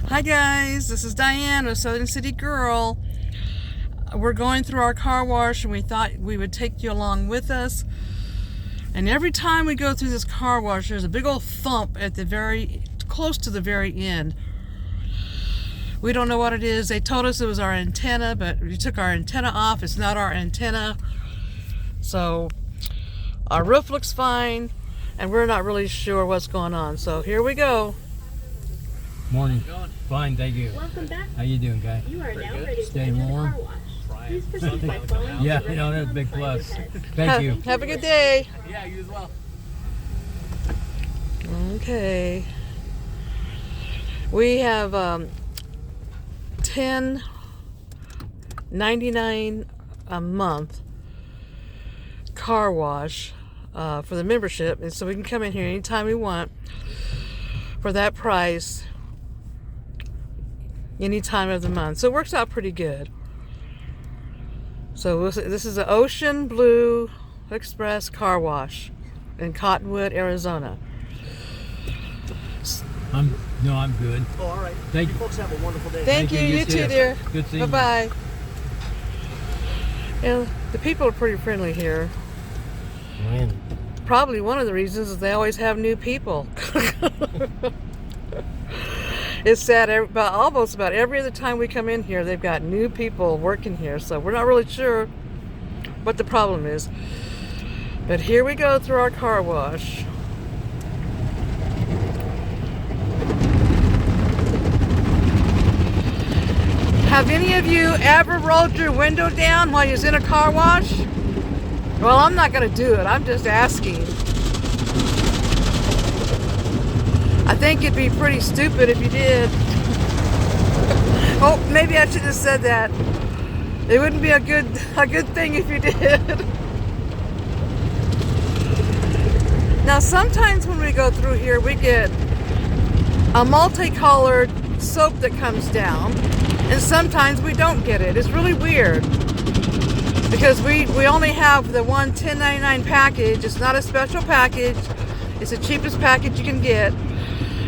Hi guys, this is Diane, a Southern City girl. We're going through our car wash and we thought we would take you along with us. And every time we go through this car wash, there's a big old thump at the close to the very end. We don't know what it is. They told us it was our antenna, but we took our antenna off. It's not our antenna. So our roof looks fine and we're not really sure what's going on. So here we go. Morning. Fine, thank you. Welcome back. How you doing, guy? You are now ready to Staying enter the warm? car wash. Please proceed by following Yeah, the that's a big sign plus. ahead. Thank you. Have a good day. Yeah, you as well. Okay. We have $10.99 a month car wash for the membership, and so we can come in here anytime we want for that price any time of the month. So it works out pretty good. So this is the Ocean Blue Express car wash in Cottonwood, Arizona. I'm good. Oh, all right. Thank You you. folks have a wonderful day. Thank you. You too, dear. Good seeing you. Bye-bye. Yeah, the people are pretty friendly here. Man. Probably one of the reasons is they always have new people. It's sad, almost about every other time we come in here, they've got new people working here. So we're not really sure what the problem is. But here we go through our car wash. Have any of you ever rolled your window down while you're in a car wash? Well, I'm not going to do it. I'm just asking. I think it'd be pretty stupid if you did. Oh, maybe I should have said that. It wouldn't be a good thing if you did. Now, sometimes when we go through here, we get a multicolored soap that comes down, and sometimes we don't get it. It's really weird because we only have the one $10.99 package. It's not a special package. It's the cheapest package you can get.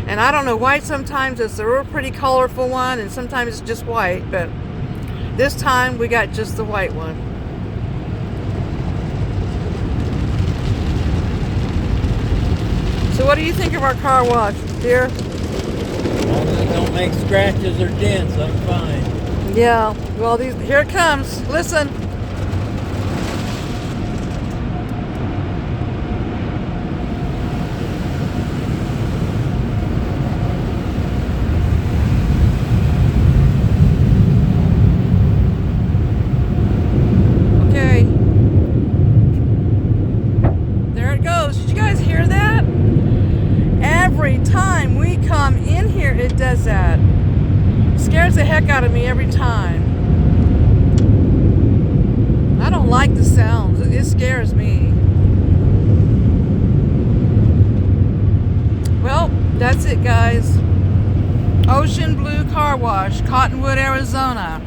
And I don't know why sometimes it's a real pretty colorful one and sometimes it's just white, but this time we got just the white one. So what do you think of our car wash, dear? As long as it don't make scratches or dents, I'm fine. Yeah, well, here it comes. Listen. Okay. There it goes. Did you guys hear that? Every time we come in here, it does that. Scares the heck out of me every time. I don't like the sounds. It scares me. Well, that's it, guys. Ocean Blue Car Wash, Cottonwood, Arizona.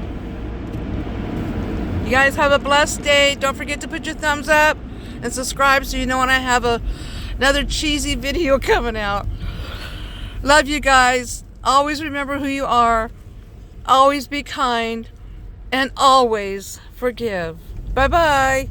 You guys have a blessed day. Don't forget to put your thumbs up and subscribe so you know when I have another cheesy video coming out. Love you guys. Always remember who you are. Always be kind. And always forgive. Bye-bye.